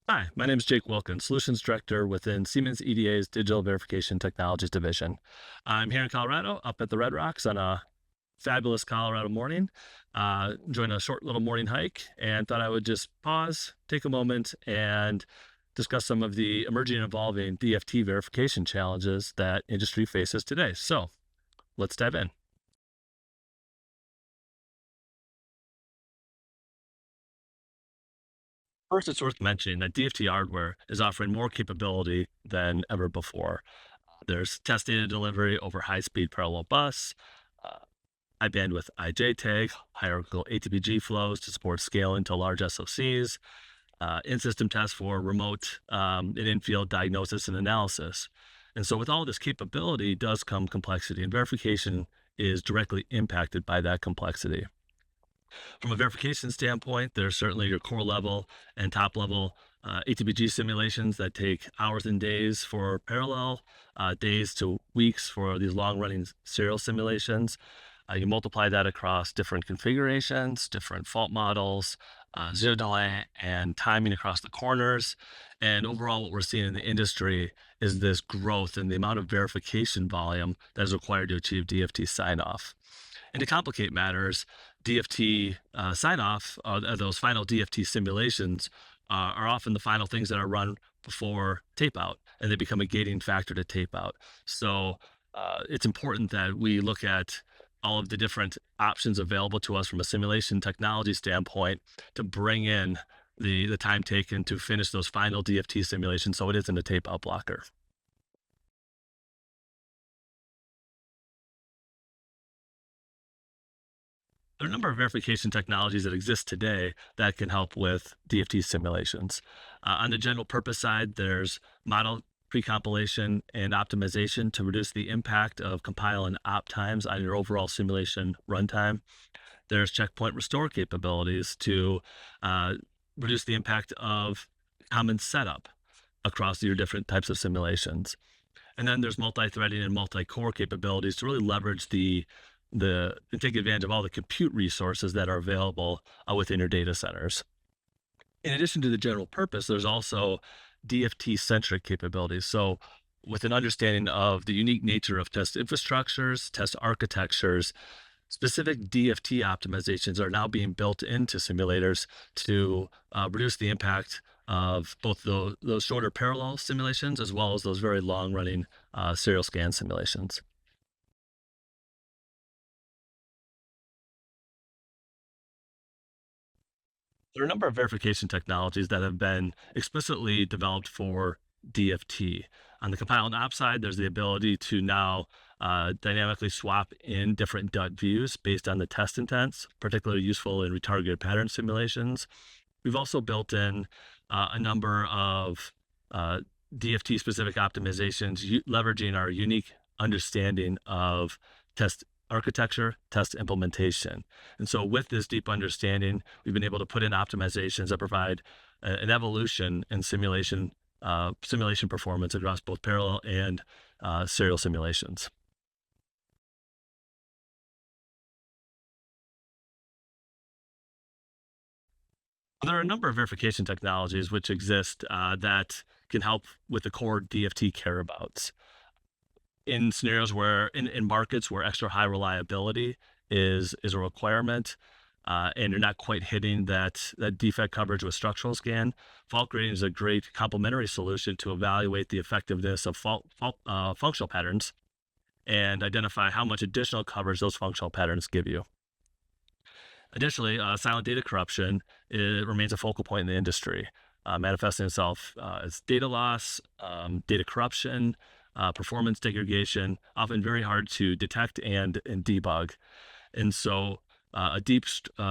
Hi, my name is Jake Wilkins, Solutions Director within Siemens EDA's Digital Verification Technologies Division. I'm here in Colorado, up at the Red Rocks on a fabulous Colorado morning. Enjoying a short little morning hike, and thought I would just pause, take a moment, and discuss some of the emerging and evolving DFT verification challenges that industry faces today. So let's dive in. First, it's worth mentioning that DFT hardware is offering more capability than ever before. There's test data delivery over high-speed parallel bus, uh, high bandwidth IJ tag, hierarchical ATPG flows to support scaling to large SoCs, in-system tests for remote and in-field diagnosis and analysis. And so with all this capability does come complexity, and verification is directly impacted by that complexity. From a verification standpoint, there's certainly your core level and top level ATPG simulations that take hours and days for parallel, days to weeks for these long running serial simulations. You multiply that across different configurations, different fault models, zero delay, and timing across the corners. And overall, what we're seeing in the industry is this growth in the amount of verification volume that is required to achieve DFT sign off. And to complicate matters, DFT sign off, those final DFT simulations, are often the final things that are run before tape out, and they become a gating factor to tape out. So it's important that we look at all of the different options available to us from a simulation technology standpoint to bring in the time taken to finish those final DFT simulations so it isn't a tape out blocker. There are a number of verification technologies that exist today that can help with DFT simulations. On the general purpose side, there's model pre-compilation and optimization to reduce the impact of compile and op times on your overall simulation runtime. There's checkpoint restore capabilities to uh, reduce the impact of common setup across your different types of simulations. And then there's multi-threading and multi-core capabilities to really leverage the and take advantage of all the compute resources that are available within your data centers. In addition to the general purpose, there's also DFT centric capabilities. So, with an understanding of the unique nature of test infrastructures, test architectures, specific DFT optimizations are now being built into simulators to reduce the impact of both those shorter parallel simulations as well as those very long running serial scan simulations. There are a number of verification technologies that have been explicitly developed for DFT. On the compile and op side, there's the ability to now dynamically swap in different DUT views based on the test intents, particularly useful in retargeted pattern simulations. We've also built in a number of uh, DFT specific optimizations, leveraging our unique understanding of test architecture, test implementation. And so, with this deep understanding, we've been able to put in optimizations that provide an evolution in simulation performance across both parallel and serial simulations. There are a number of verification technologies which exist that can help with the core DFT careabouts. In scenarios where, in markets where extra high reliability is a requirement, and you're not quite hitting that defect coverage with structural scan, fault grading is a great complementary solution to evaluate the effectiveness of functional patterns and identify how much additional coverage those functional patterns give you. Additionally, silent data corruption, it remains a focal point in the industry, manifesting itself as data loss, data corruption, performance degradation, often very hard to detect and debug. And so, a deep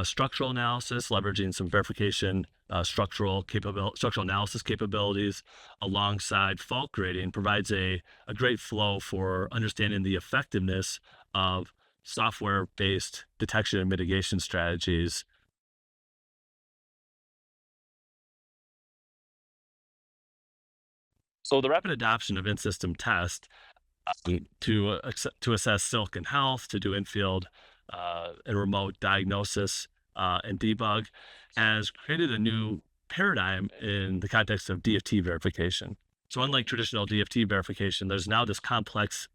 structural analysis, leveraging some verification structural analysis capabilities, alongside fault grading, provides a great flow for understanding the effectiveness of software-based detection and mitigation strategies. So the rapid adoption of in-system test to assess silicon health, to do in-field and remote diagnosis and debug, has created a new paradigm in the context of DFT verification. So unlike traditional DFT verification, there's now this complex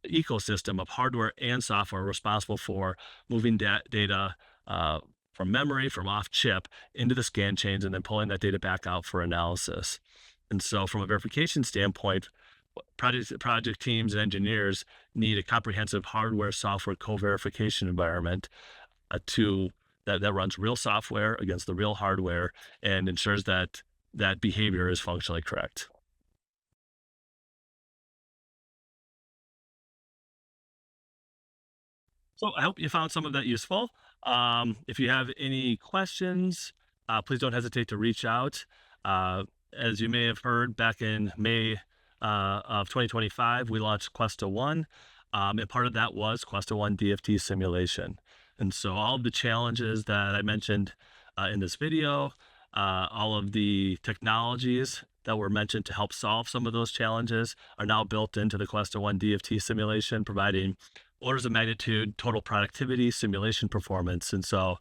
ecosystem of hardware and software responsible for moving data from memory, from off chip into the scan chains, and then pulling that data back out for analysis. And so from a verification standpoint, project teams and engineers need a comprehensive hardware software co-verification environment that runs real software against the real hardware and ensures that that behavior is functionally correct. So I hope you found some of that useful. If you have any questions, please don't hesitate to reach out. As you may have heard, back in May of 2025, we launched Questa One, and part of that was Questa One DFT simulation. And so all of the challenges that I mentioned in this video, all of the technologies that were mentioned to help solve some of those challenges are now built into the Questa One DFT simulation, providing orders of magnitude total productivity, simulation performance. And so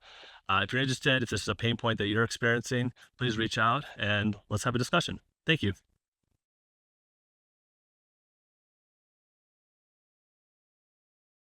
if you're interested, if this is a pain point that you're experiencing, please reach out and let's have a discussion. Thank you.